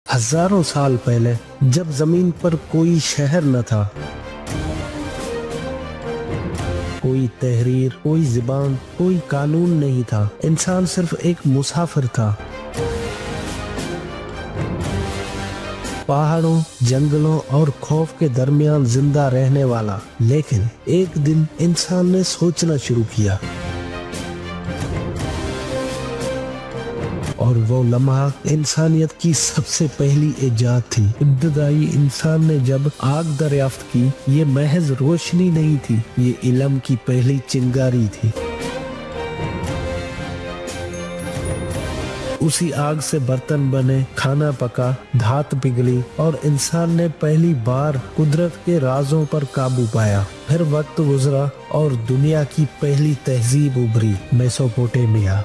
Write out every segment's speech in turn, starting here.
हजारों साल पहले जब जमीन पर कोई शहर न था, कोई तहरीर, कोई ज़ुबान, कोई कानून नहीं था, इंसान सिर्फ एक मुसाफिर था। पहाड़ों, जंगलों और खौफ के दरमियान जिंदा रहने वाला। लेकिन एक दिन इंसान ने सोचना शुरू किया, और वो लम्हा इंसानियत की सबसे पहली इजाद थी। इब्तदाई इंसान ने जब आग दरियाफ्त की, ये महज रोशनी नहीं थी, ये इल्म की पहली चिंगारी थी। उसी आग से बर्तन बने, खाना पका, धात पिघली और इंसान ने पहली बार कुदरत के राजों पर काबू पाया। फिर वक्त गुजरा और दुनिया की पहली तहजीब उभरी, मेसोपोटामिया।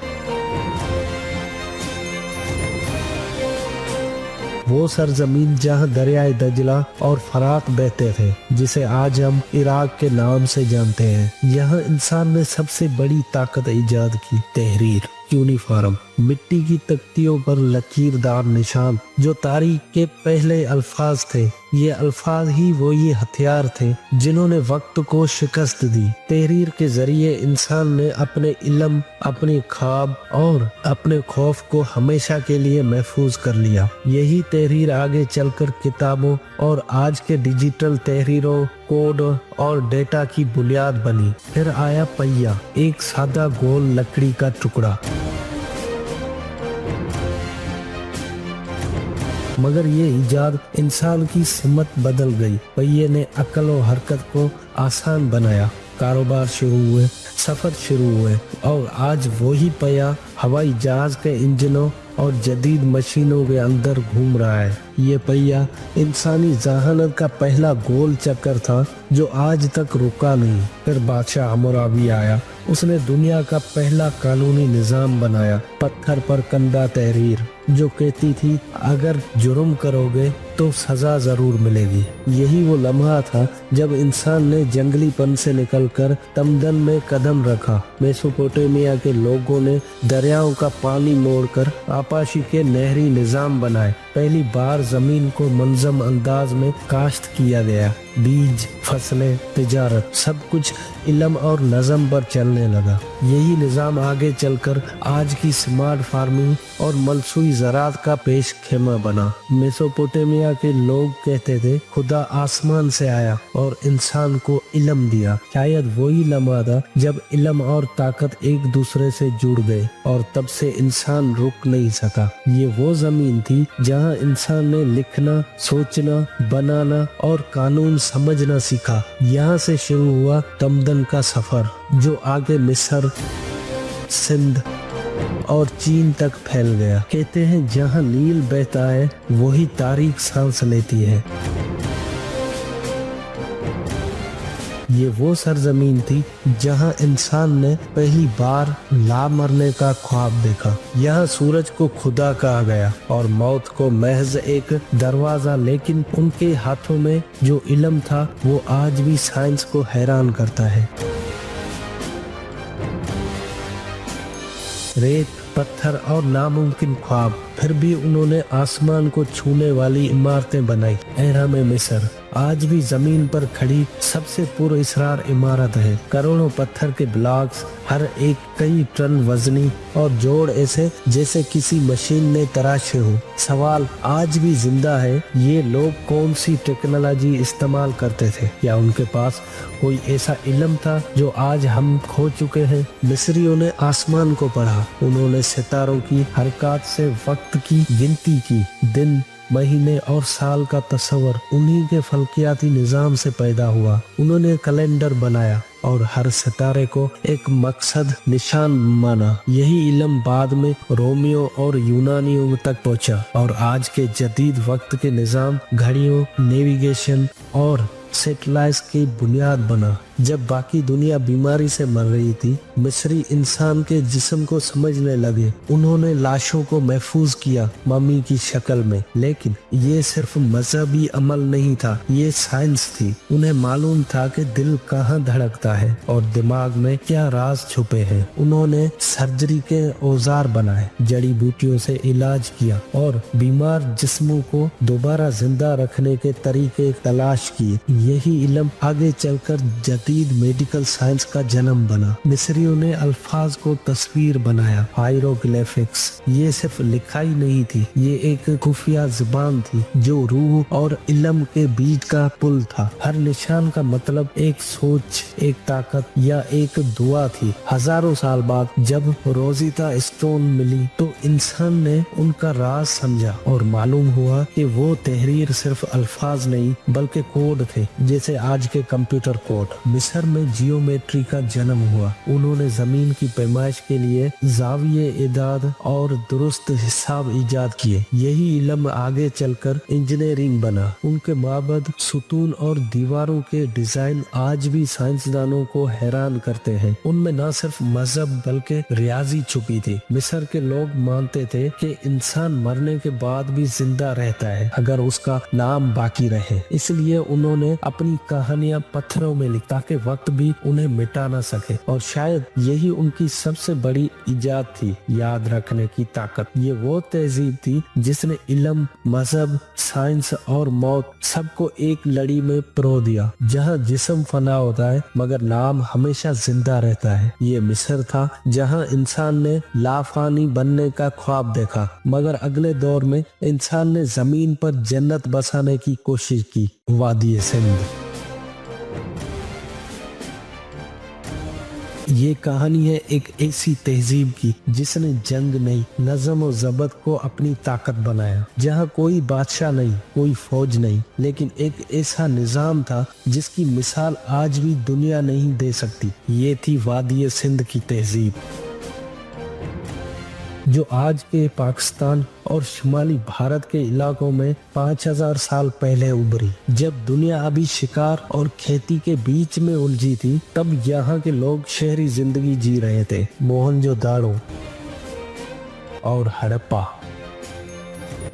वो सरजमीन जहाँ दरियाए दजला और फरात बहते थे, जिसे आज हम इराक के नाम से जानते हैं। यहाँ इंसान ने सबसे बड़ी ताकत इजाद की, तहरीर, यूनिफॉर्म, मिट्टी की तख्तियों पर लकीरदार निशान, जो तारीख के पहले अल्फाज थे। ये अल्फाज ही वो ये हथियार थे जिन्होंने वक्त को शिकस्त दी। तहरीर के जरिए इंसान ने अपने इल्म, अपने ख्वाब और अपने खौफ को हमेशा के लिए महफूज कर लिया। यही तहरीर आगे चलकर किताबों और आज के डिजिटल तहरीरों, कोड और डेटा की बुनियाद बनी। फिर आया पहिया, एक सादा गोल लकड़ी का टुकड़ा। मगर ये इजाद इंसान की सिमत बदल गई। पहिए ने अक्ल और हरकत को आसान बनाया। कारोबार शुरू हुए, सफर शुरू हुए और आज वही पहिया हवाई जहाज के इंजनों और जदीद मशीनों के अंदर घूम रहा है। ये पहिया इंसानी जहानत का पहला गोल चक्कर था जो आज तक रुका नहीं। फिर बादशाह हम्मुराबी आया, उसने दुनिया का पहला कानूनी निजाम बनाया। पत्थर पर कंधा तहरीर, जो कहती थी अगर जुर्म करोगे तो सजा जरूर मिलेगी। यही वो लम्हा था जब इंसान ने जंगलीपन से निकलकर तमदन में कदम रखा। मेसोपोटामिया के लोगों ने दरियाओं का पानी मोड़कर आपाशी के नहरी निजाम बनाए। पहली बार जमीन को मुनज़्ज़म अंदाज में काश्त किया गया। बीज, फसलें, तिजारत, सब कुछ इल्म और नज़म पर चलने लगा। यही निज़ाम आगे चलकर आज की स्मार्ट फार्मिंग और मलसूई ज़राअत का पेश खेमा बना। मेसोपोटामिया के लोग कहते थे खुदा आसमान से आया और इंसान को इल्म दिया। शायद वही लम्हा था जब इल्म और ताकत एक दूसरे से जुड़ गए और तब से इंसान रुक नहीं सका। ये वो जमीन थी जहाँ इंसान ने लिखना, सोचना, बनाना और कानून समझना सीखा। यहाँ से शुरू हुआ तमदन का सफर, जो आगे मिस्र, सिंध और चीन तक फैल गया। कहते हैं जहाँ नील बहता है वही तारीख सांस लेती है। ये वो सरजमीन थी जहां इंसान ने पहली बार ला मरने का ख्वाब देखा। यहाँ सूरज को खुदा कहा गया और मौत को महज एक दरवाजा, लेकिन उनके हाथों में जो इल्म था वो आज भी साइंस को हैरान करता है। रेत, पत्थर और नामुमकिन ख्वाब, फिर भी उन्होंने आसमान को छूने वाली इमारतें बनाई। एहराम मिस्र आज भी जमीन पर खड़ी सबसे पुरअसरार इमारत है। करोड़ों पत्थर के ब्लॉक्स, हर एक कई टन वजनी और जोड़ ऐसे जैसे किसी मशीन ने तराशे हो। सवाल आज भी जिंदा है, ये लोग कौन सी टेक्नोलॉजी इस्तेमाल करते थे? या उनके पास कोई ऐसा इल्म था जो आज हम खो चुके हैं? मिस्रियों ने आसमान को पढ़ा, उन्होंने सितारों की हरकत से वक्त की गिनती की। दिन, महीने और साल का तस्वर उन्हीं के फल्कियाती निजाम से पैदा हुआ। उन्होंने कैलेंडर बनाया और हर सितारे को एक मकसद, निशान माना। यही इल्म बाद में रोमियो और यूनानियों तक पहुंचा और आज के जदीद वक्त के निजाम, घड़ियों, नेविगेशन और सैटेलाइट की बुनियाद बना। जब बाकी दुनिया बीमारी से मर रही थी, मिस्री इंसान के जिस्म को समझने लगे। उन्होंने लाशों को महफूज किया मम्मी की शक्ल में। लेकिन ये सिर्फ मजहबी अमल नहीं था, ये साइंस थी। उन्हें मालूम था कि दिल कहाँ धड़कता है और दिमाग में क्या राज छुपे हैं। उन्होंने सर्जरी के औजार बनाए, जड़ी बूटियों से इलाज किया और बीमार जिस्मों को दोबारा जिंदा रखने के तरीके तलाश किए। यही इल्म आगे चलकर जदीद मेडिकल साइंस का जन्म बना। मिस्रियों ने अल्फाज को तस्वीर बनाया, हायरोग्लिफिक्स। ये सिर्फ लिखाई नहीं थी, ये एक खुफिया जुबान थी जो रूह और इल्म के बीच का पुल था। हर निशान का मतलब एक सोच, एक ताकत या एक दुआ थी। हजारों साल बाद जब रोजिता स्टोन मिली तो इंसान ने उनका राज समझा और मालूम हुआ कि वो तहरीर सिर्फ अल्फाज नहीं बल्कि कोड थे, जैसे आज के कंप्यूटर कोड। मिस्र में जियोमेट्री का जन्म हुआ। उन्होंने जमीन की पैमाइश के लिए जाविये इदाद और दुरुस्त हिसाब इजाद किए। यही इल्म आगे चलकर इंजीनियरिंग बना। उनके माबद, सुतून और दीवारों के डिजाइन आज भी साइंसदानों को हैरान करते हैं। उनमें न सिर्फ मजहब बल्कि रियाजी छुपी थी। मिस्र के लोग मानते थे कि इंसान मरने के बाद भी जिंदा रहता है अगर उसका नाम बाकी रहे। इसलिए उन्होंने अपनी कहानियां पत्थरों में लिखी ताकि वक्त भी उन्हें मिटा न सके। और शायद यही उनकी सबसे बड़ी इजाद थी, याद रखने की ताकत। ये वो तहजीब थी जिसने इल्म, मजहब, साइंस और मौत सबको एक लड़ी में पिरो दिया। जहाँ जिस्म फना होता है मगर नाम हमेशा जिंदा रहता है। ये मिस्र था जहाँ इंसान ने लाफानी बनने का ख्वाब देखा, मगर अगले दौर में इंसान ने जमीन पर जन्नत बसाने की कोशिश की। वादी सिंध। ये कहानी है एक ऐसी तहजीब की जिसने जंग नहीं, नज़म और ज़बत को अपनी ताकत बनाया। जहाँ कोई बादशाह नहीं, कोई फौज नहीं, लेकिन एक ऐसा निज़ाम था जिसकी मिसाल आज भी दुनिया नहीं दे सकती। ये थी वादी सिंध की तहजीब, जो आज के पाकिस्तान और शुमाली भारत के इलाकों में 5000 साल पहले उभरी। जब दुनिया अभी शिकार और खेती के बीच में उलझी थी, तब यहाँ के लोग शहरी जिंदगी जी रहे थे। मोहनजोदाड़ो और हड़प्पा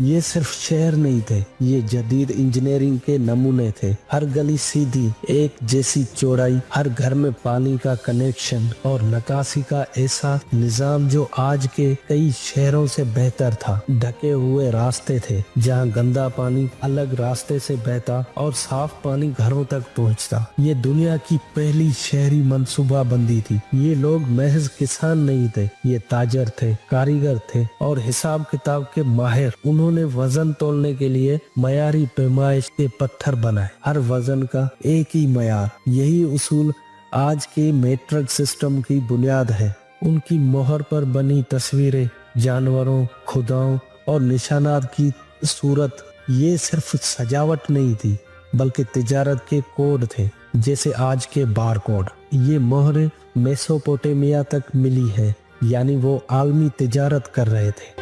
ये सिर्फ शहर नहीं थे, ये जदीद इंजीनियरिंग के नमूने थे। हर गली सीधी, एक जैसी चौड़ाई, हर घर में पानी का कनेक्शन और निकासी का ऐसा निजाम जो आज के कई शहरों से बेहतर था। ढके हुए रास्ते थे जहाँ गंदा पानी अलग रास्ते से बहता और साफ पानी घरों तक पहुँचता। ये दुनिया की पहली शहरी मंसूबा बंदी थी। ये लोग महज किसान नहीं थे, ये ताजर थे, कारीगर थे और हिसाब किताब के माहिर। उन्होंने वजन तोलने के लिए मयारी पैमाइश के पत्थर बनाए, हर वजन का एक ही मयार। यही उसूल आज के मेट्रिक सिस्टम की बुनियाद है। उनकी मोहर पर बनी तस्वीरें, जानवरों, खुदाओं और निशानात की सूरत, ये सिर्फ सजावट नहीं थी बल्कि तिजारत के कोड थे, जैसे आज के बार कोड। ये मोहरें मेसोपोटामिया तक मिली है, यानी वो आलमी तिजारत कर रहे थे।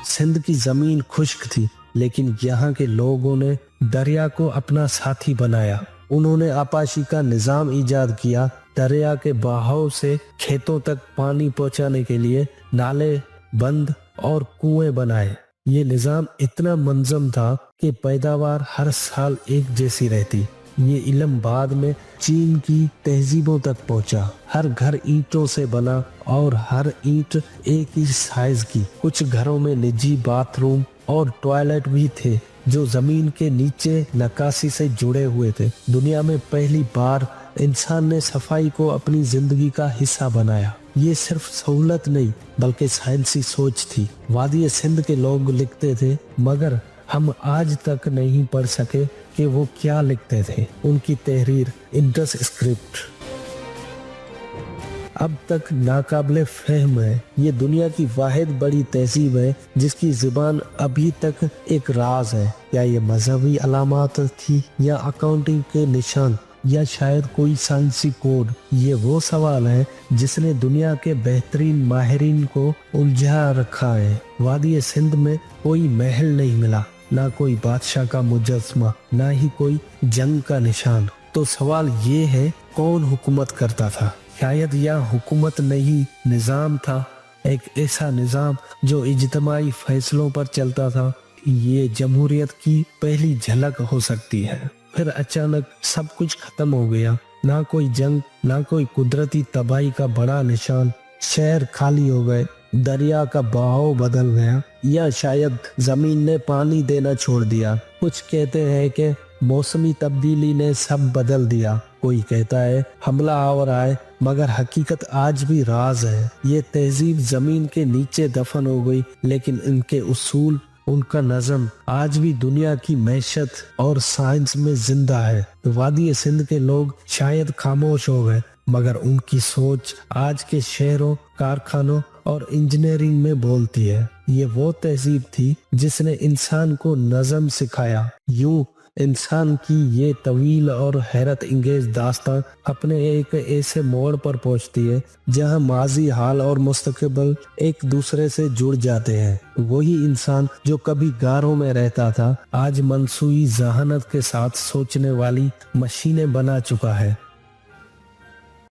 सिंध की जमीन खुश्क थी, लेकिन यहाँ के लोगों ने दरिया को अपना साथी बनाया। उन्होंने आपाशी का निजाम इजाद किया। दरिया के बहाव से खेतों तक पानी पहुँचाने के लिए नाले, बंद और कुएं बनाए। ये निजाम इतना मंजम था कि पैदावार हर साल एक जैसी रहती। ये इल्म बाद में चीन की तहजीबों तक पहुंचा। हर घर ईंटों से बना और हर ईंट एक ही साइज की। कुछ घरों में निजी बाथरूम और टॉयलेट भी थे जो जमीन के नीचे नक्काशी से जुड़े हुए थे। दुनिया में पहली बार इंसान ने सफाई को अपनी जिंदगी का हिस्सा बनाया। ये सिर्फ सहूलत नहीं बल्कि साइंसी सोच थी। वादी सिंध के लोग लिखते थे, मगर हम आज तक नहीं पढ़ सके कि वो क्या लिखते थे। उनकी तहरीर, इंडस स्क्रिप्ट, अब तक नाकाबिले फहम है। ये दुनिया की वाहिद बड़ी तहजीब है जिसकी जुबान अभी तक एक राज है। क्या ये मजहबी अलामात थी या अकाउंटिंग के निशान या शायद कोई साइंसी कोड? ये वो सवाल है जिसने दुनिया के बेहतरीन माहिरीन को उलझा रखा है। वादी सिंध में कोई महल नहीं मिला, ना कोई बादशाह का मुजस्मा, ना ही कोई जंग का निशान। तो सवाल ये है, कौन हुकूमत करता था? शायद यह हुकूमत नहीं, निज़ाम था, एक ऐसा निज़ाम जो इज्तिमाई फैसलों पर चलता था। ये जमहूरियत की पहली झलक हो सकती है। फिर अचानक सब कुछ खत्म हो गया, ना कोई जंग, ना कोई कुदरती तबाही का बड़ा निशान। शहर खाली हो गए, दरिया का बहाव बदल गया, या शायद जमीन ने पानी देना छोड़ दिया। कुछ कहते हैं कि मौसमी तब्दीली ने सब बदल दिया, कोई कहता है हमला आवर आए, मगर हकीकत आज भी राज है। ये तहजीब जमीन के नीचे दफन हो गई, लेकिन इनके उसूल, उनका नज़म आज भी दुनिया की मैशत और साइंस में जिंदा है। वादी सिंध के लोग शायद खामोश हो गए, मगर उनकी सोच आज के शहरों, कारखानों और इंजीनियरिंग में बोलती है। ये वो तहजीब थी जिसने इंसान को नज़म सिखाया। यूं इंसान की ये तवील और हैरत इंगेज दास्तां अपने एक ऐसे मोड़ पर पहुंचती है जहां माजी, हाल और मुस्तकबिल एक दूसरे से जुड़ जाते हैं। वही इंसान जो कभी गारों में रहता था, आज मनसूई जहानत के साथ सोचने वाली मशीनें बना चुका है।